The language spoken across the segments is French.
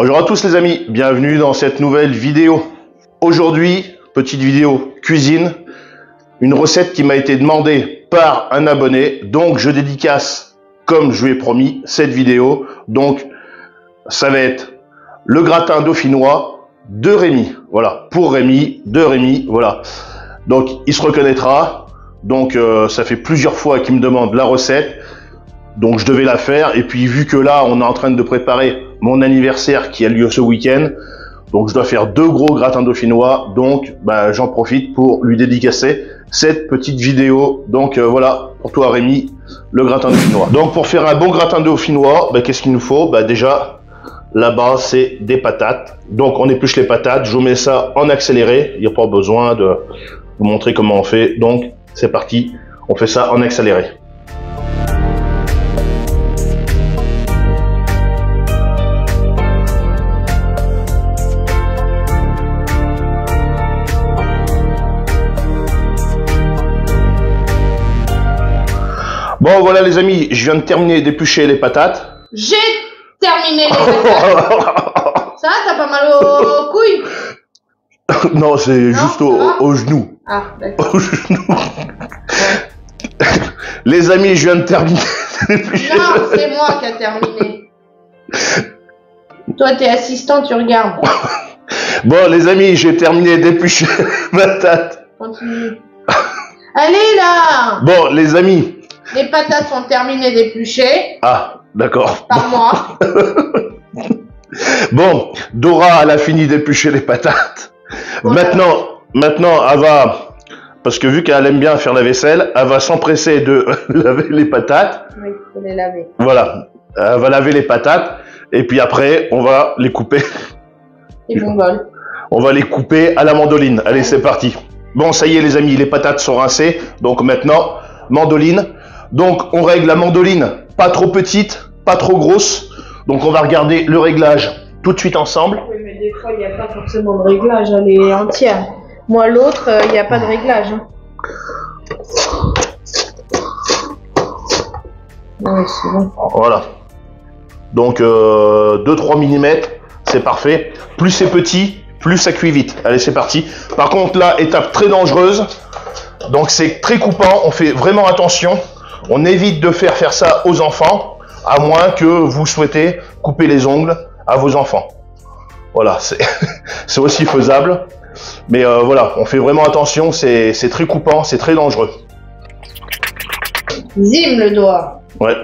Bonjour à tous les amis, bienvenue dans cette nouvelle vidéo. Aujourd'hui, petite vidéo cuisine, une recette qui m'a été demandée par un abonné, donc je dédicace, comme je lui ai promis, cette vidéo. Donc ça va être le gratin dauphinois de Rémi, voilà, pour Rémi, de Rémi, voilà. Donc il se reconnaîtra, donc ça fait plusieurs fois qu'il me demande la recette. Donc je devais la faire, et puis vu que là on est en train de préparer mon anniversaire qui a lieu ce week-end, donc je dois faire 2 gros gratins dauphinois, donc j'en profite pour lui dédicacer cette petite vidéo. Donc voilà, pour toi Rémi, le gratin dauphinois. Donc pour faire un bon gratin dauphinois, qu'est-ce qu'il nous faut? Déjà, la base c'est des patates, donc on épluche les patates, je vous mets ça en accéléré, il n'y a pas besoin de vous montrer comment on fait, donc c'est parti, on fait ça en accéléré. Bon voilà les amis, je viens de terminer d'éplucher les patates. J'ai terminé les patates. Ça, t'as pas mal aux couilles? Non, c'est juste au genou. Ah, d'accord. Au genou. Les amis, je viens de terminer d'éplucher. Non, c'est moi qui a terminé. Toi, t'es assistant, tu regardes. Bon les amis, j'ai terminé d'éplucher les patates. Continue. Allez là! Bon les amis. Les patates sont terminées d'éplucher. Ah, d'accord. Par moi. Bon, Dora, elle a fini d'éplucher les patates. Voilà. Maintenant, elle va, parce que vu qu'elle aime bien faire la vaisselle, elle va s'empresser de laver les patates. Oui, il faut les laver. Voilà, elle va laver les patates, et puis après, on va les couper. Et bon bol. On va les couper à la mandoline. Allez, c'est parti. Bon, ça y est les amis, les patates sont rincées. Donc maintenant, mandoline. Donc on règle la mandoline, pas trop petite, pas trop grosse. Donc on va regarder le réglage tout de suite ensemble. Oui, mais des fois, il n'y a pas forcément de réglage, elle est entière. Moi, l'autre, il n'y a pas de réglage. Hein. Oui, c'est bon. Voilà. Donc 2-3 mm, c'est parfait. Plus c'est petit, plus ça cuit vite. Allez, c'est parti. Par contre là, étape très dangereuse. Donc c'est très coupant, on fait vraiment attention. On évite de faire ça aux enfants, à moins que vous souhaitez couper les ongles à vos enfants. Voilà, c'est aussi faisable. Mais voilà, on fait vraiment attention, c'est très coupant, c'est très dangereux. Zim le doigt. Ouais.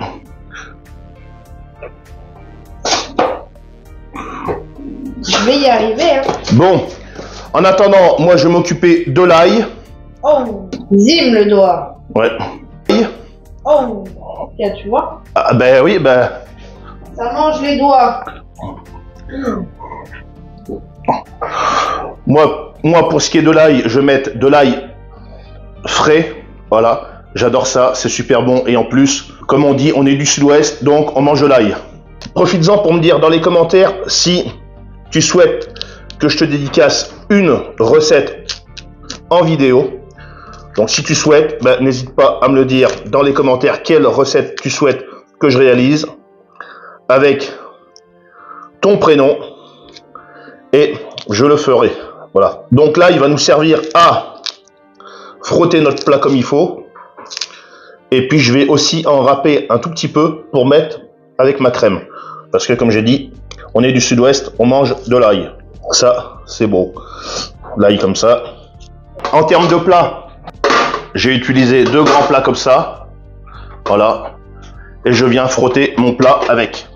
Je vais y arriver. Hein. Bon, en attendant, moi je vais m'occuper de l'ail. Oh, zim le doigt. Ouais. Oh, tiens, tu vois. Ah oui, Ça mange les doigts. Moi, pour ce qui est de l'ail, je vais mettre de l'ail frais. Voilà, j'adore ça, c'est super bon. Et en plus, comme on dit, on est du sud-ouest, donc on mange de l'ail. Profites-en pour me dire dans les commentaires si tu souhaites que je te dédicace une recette en vidéo. Donc si tu souhaites, n'hésite pas à me le dire dans les commentaires quelle recette tu souhaites que je réalise avec ton prénom et je le ferai. Voilà. Donc là, il va nous servir à frotter notre plat comme il faut. Et puis je vais aussi en râper un tout petit peu pour mettre avec ma crème. Parce que comme j'ai dit, on est du sud-ouest, on mange de l'ail. Ça, c'est beau. L'ail comme ça. En termes de plat, j'ai utilisé 2 grands plats comme ça, voilà, et je viens frotter mon plat avec.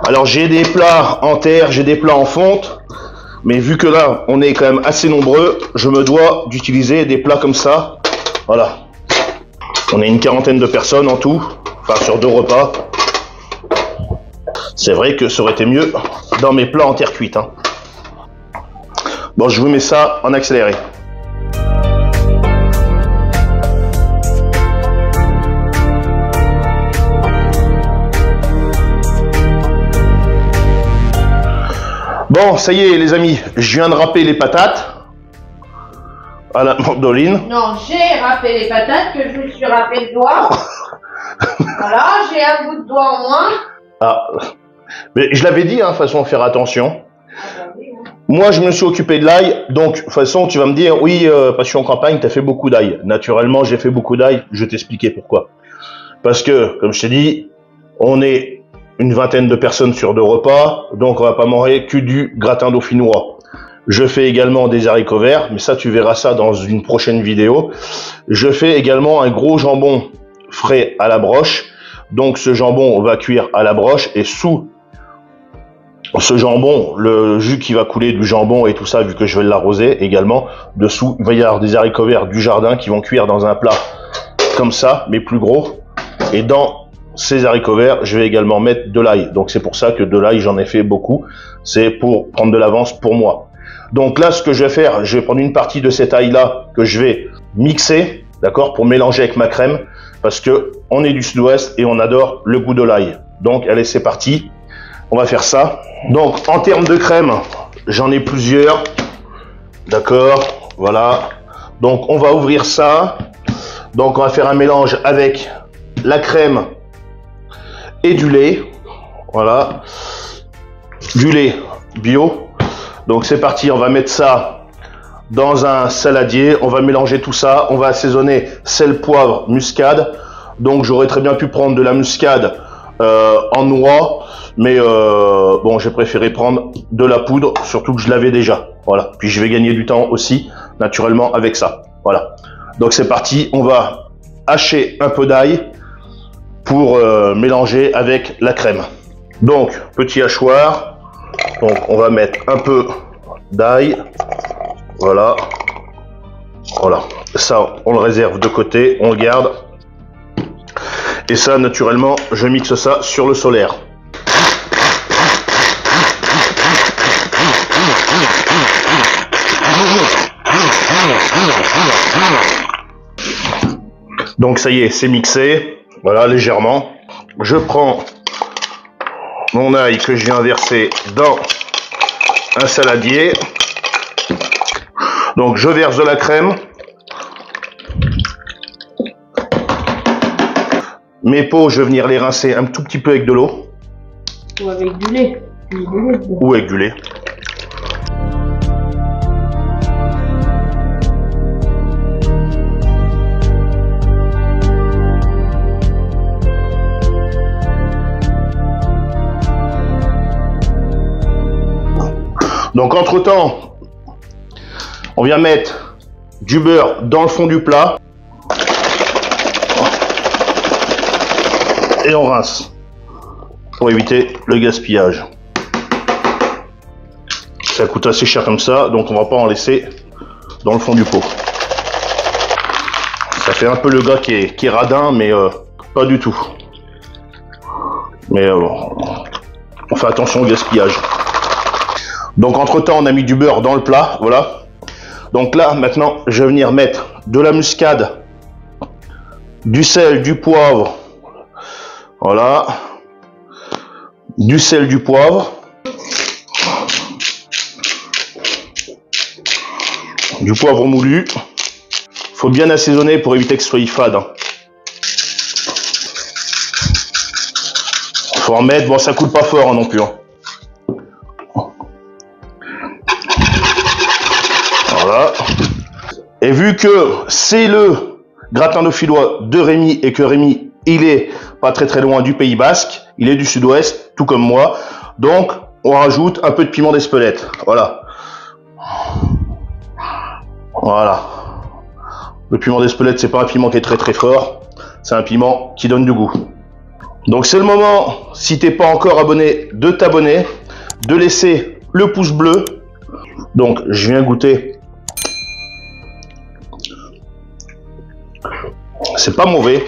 Alors j'ai des plats en terre, j'ai des plats en fonte, mais vu que là on est quand même assez nombreux, je me dois d'utiliser des plats comme ça, voilà. On est une quarantaine de personnes en tout, enfin sur 2 repas. C'est vrai que ça aurait été mieux dans mes plats en terre cuite, hein. Bon, je vous mets ça en accéléré. Bon, ça y est les amis, je viens de râper les patates à la mandoline. Non, j'ai râpé les patates que je me suis râpé le doigt. Voilà, j'ai un bout de doigt en moins. Ah, mais je l'avais dit, hein, de toute façon, faire attention. Ah, bah oui, hein. Moi, je me suis occupé de l'ail, donc de toute façon, tu vas me dire, oui, parce que je suis en campagne, tu as fait beaucoup d'ail. Naturellement, j'ai fait beaucoup d'ail, je vais t'expliquer pourquoi. Parce que, comme je t'ai dit, on est une vingtaine de personnes sur 2 repas, donc on va pas manger que du gratin dauphinois. Je fais également des haricots verts, mais ça, tu verras ça dans une prochaine vidéo. Je fais également un gros jambon frais à la broche. Donc, ce jambon, on va cuire à la broche et sous ce jambon, le jus qui va couler du jambon et tout ça, vu que je vais l'arroser également, dessous, il va y avoir des haricots verts du jardin qui vont cuire dans un plat comme ça, mais plus gros. Et dans ces haricots verts, je vais également mettre de l'ail. Donc c'est pour ça que de l'ail, j'en ai fait beaucoup. C'est pour prendre de l'avance pour moi. Donc là, ce que je vais faire, je vais prendre une partie de cet ail-là que je vais mixer, d'accord, pour mélanger avec ma crème, parce que on est du sud-ouest et on adore le goût de l'ail. Donc allez, c'est parti. On va faire ça. Donc, en termes de crème, j'en ai plusieurs. D'accord, voilà. Donc, on va ouvrir ça. Donc, on va faire un mélange avec la crème et du lait. Voilà. Du lait bio. Donc, c'est parti. On va mettre ça dans un saladier. On va mélanger tout ça. On va assaisonner sel, poivre, muscade. Donc, j'aurais très bien pu prendre de la muscade en noix. Mais bon, j'ai préféré prendre de la poudre, surtout que je l'avais déjà. Voilà. Puis je vais gagner du temps aussi, naturellement, avec ça. Voilà. Donc c'est parti. On va hacher un peu d'ail pour mélanger avec la crème. Donc, petit hachoir. Donc, on va mettre un peu d'ail. Voilà. Voilà. Ça, on le réserve de côté. On le garde. Et ça, naturellement, je mixe ça sur le solaire. Donc ça y est, c'est mixé, voilà, légèrement. Je prends mon ail que je viens verser dans un saladier. Donc je verse de la crème. Mes pots, je vais venir les rincer un tout petit peu avec de l'eau. Ou avec du lait. Ou avec du lait. Donc entre-temps, on vient mettre du beurre dans le fond du plat. Et on rince pour éviter le gaspillage. Ça coûte assez cher comme ça, donc on va pas en laisser dans le fond du pot. Ça fait un peu le gars qui est radin, mais pas du tout. Mais on fait attention au gaspillage. Donc entre temps, on a mis du beurre dans le plat, voilà. Donc là, maintenant, je vais venir mettre de la muscade, du sel, du poivre, voilà, du sel, du poivre, du poivre moulu. Faut bien assaisonner pour éviter que ce soit fade. Faut en mettre, bon, ça coule pas fort hein, non plus. Hein. Voilà. Et vu que c'est le gratin dauphinois de Rémi et que Rémi, il est pas très loin du Pays Basque, il est du sud-ouest, tout comme moi. Donc, on rajoute un peu de piment d'Espelette. Voilà. Voilà. Le piment d'Espelette, c'est pas un piment qui est très fort. C'est un piment qui donne du goût. Donc, c'est le moment, si t'es pas encore abonné, de t'abonner, de laisser le pouce bleu. Donc, je viens goûter. C'est pas mauvais.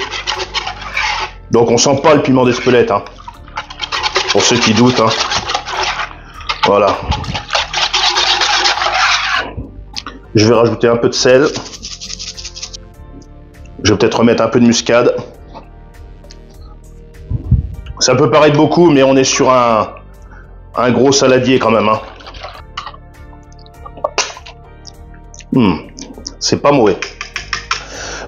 Donc, on sent pas le piment d'Espelette. Hein. Pour ceux qui doutent. Hein. Voilà. Je vais rajouter un peu de sel. Je vais peut-être remettre un peu de muscade. Ça peut paraître beaucoup, mais on est sur un gros saladier quand même. Hein. C'est pas mauvais.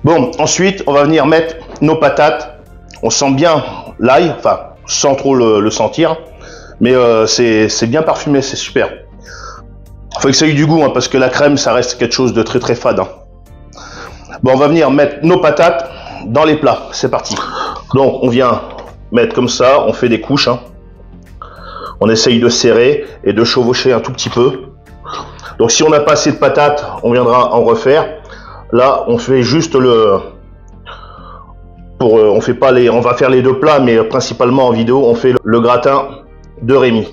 Bon, ensuite, on va venir mettre nos patates On sent bien l'ail, enfin sans trop le sentir, mais c'est bien parfumé, c'est super. Faut que ça ait du goût, hein, parce que la crème, ça reste quelque chose de très très fade. Hein. Bon, on va venir mettre nos patates dans les plats. C'est parti. Donc, on vient mettre comme ça, on fait des couches. Hein. On essaye de serrer et de chevaucher un tout petit peu. Donc, si on n'a pas assez de patates, on viendra en refaire. Là, on fait juste on fait pas on va faire les deux plats, mais principalement en vidéo, on fait le gratin de Rémi.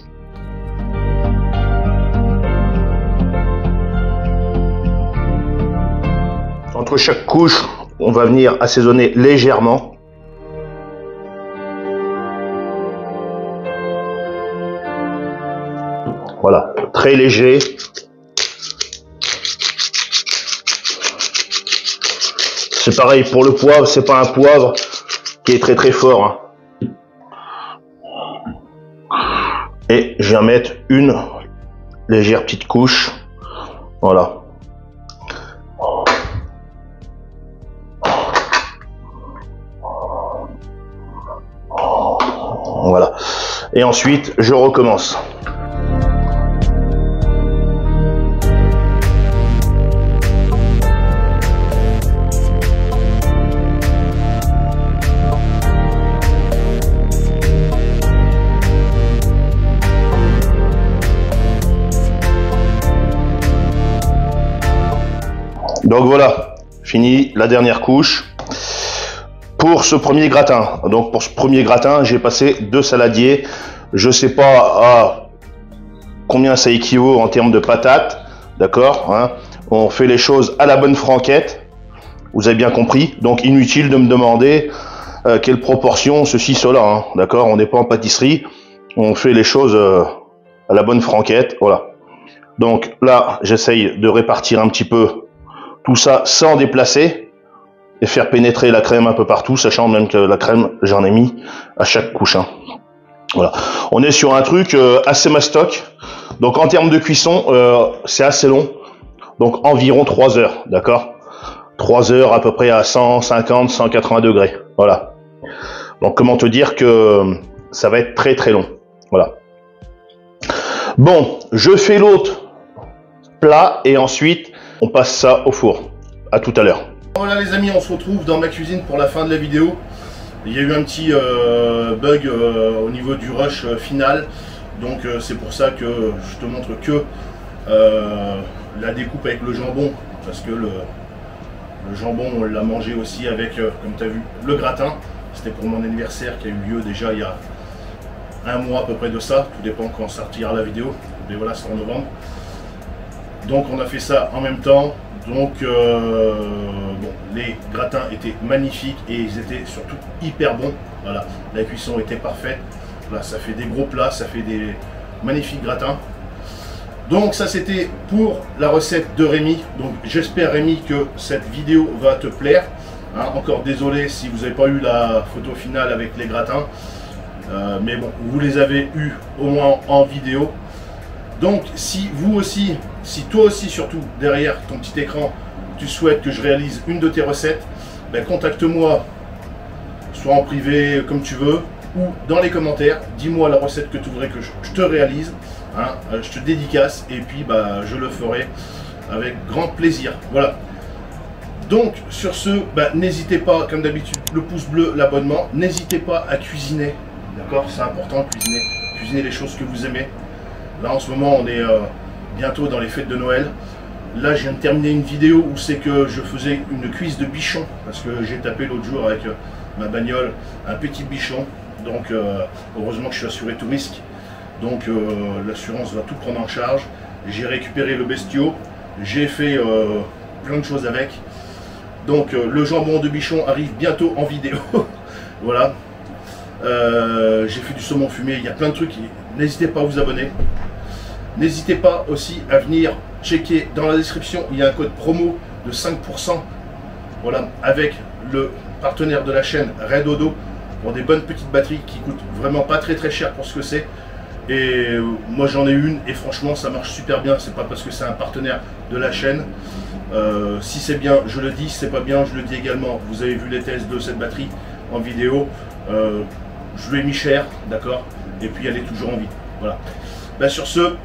Entre chaque couche, on va venir assaisonner légèrement. Voilà, très léger. C'est pareil pour le poivre, c'est pas un poivre qui est très très fort. Hein. Et je viens mettre une légère petite couche. Voilà. Voilà. Et ensuite, je recommence. Donc voilà, fini la dernière couche. Pour ce premier gratin, donc pour ce premier gratin, j'ai passé 2 saladiers. Je sais pas à combien ça équivaut en termes de patates, d'accord, hein. On fait les choses à la bonne franquette, vous avez bien compris. Donc inutile de me demander quelle proportion, ceci, cela, hein, d'accord. On n'est pas en pâtisserie, on fait les choses à la bonne franquette, voilà. Donc là, j'essaye de répartir un petit peu tout ça sans déplacer. Et faire pénétrer la crème un peu partout, sachant même que la crème, j'en ai mis à chaque couche. Hein. Voilà. On est sur un truc assez mastoc. Donc en termes de cuisson, c'est assez long. Donc environ 3 heures, d'accord. 3 heures à peu près à 150, 180 degrés. Voilà. Donc comment te dire que ça va être très très long. Voilà. Bon, je fais l'autre plat et ensuite on passe ça au four. À tout à l'heure. Voilà les amis, on se retrouve dans ma cuisine pour la fin de la vidéo. Il y a eu un petit bug au niveau du rush final. Donc c'est pour ça que je te montre que la découpe avec le jambon. Parce que le jambon, on l'a mangé aussi avec, comme tu as vu, le gratin. C'était pour mon anniversaire qui a eu lieu déjà il y a un mois à peu près de ça. Tout dépend quand sortira la vidéo. Mais voilà, c'est en novembre. Donc on a fait ça en même temps. Donc bon, les gratins étaient magnifiques et ils étaient surtout hyper bons. Voilà, la cuisson était parfaite. Là, ça fait des gros plats, ça fait des magnifiques gratins. Donc ça c'était pour la recette de Rémi. Donc j'espère Rémi que cette vidéo va te plaire. Hein, encore désolé si vous n'avez pas eu la photo finale avec les gratins. Mais bon, vous les avez eus au moins en vidéo. Donc si vous aussi, si toi aussi surtout derrière ton petit écran, tu souhaites que je réalise une de tes recettes, ben, contacte-moi, soit en privé comme tu veux, ou dans les commentaires, dis-moi la recette que tu voudrais que je te réalise, hein, je te dédicace et puis bah, je le ferai avec grand plaisir. Voilà. Donc sur ce, bah, n'hésitez pas, comme d'habitude, le pouce bleu, l'abonnement, n'hésitez pas à cuisiner, d'accord, c'est important de cuisiner, cuisiner les choses que vous aimez. Là en ce moment on est bientôt dans les fêtes de Noël. Là je viens de terminer une vidéo où c'est que je faisais une cuisse de bichon. Parce que j'ai tapé l'autre jour avec ma bagnole un petit bichon. Donc heureusement que je suis assuré tout risque. Donc l'assurance va tout prendre en charge. J'ai récupéré le bestiau. J'ai fait plein de choses avec. Donc le jambon de bichon arrive bientôt en vidéo. Voilà. J'ai fait du saumon fumé. Il y a plein de trucs. N'hésitez pas à vous abonner. N'hésitez pas aussi à venir checker dans la description, il y a un code promo de 5%, voilà, avec le partenaire de la chaîne Red Odo pour des bonnes petites batteries qui coûtent vraiment pas très cher pour ce que c'est. Et moi j'en ai une et franchement ça marche super bien. C'est pas parce que c'est un partenaire de la chaîne. Si c'est bien, je le dis. Si c'est pas bien, je le dis également. Vous avez vu les tests de cette batterie en vidéo. Je lui ai mis cher, d'accord, et puis elle est toujours en vie. Voilà. Bah, sur ce,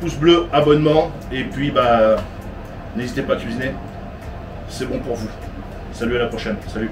pouce bleu, abonnement, et puis bah n'hésitez pas à cuisiner. C'est bon pour vous. Salut, à la prochaine. Salut.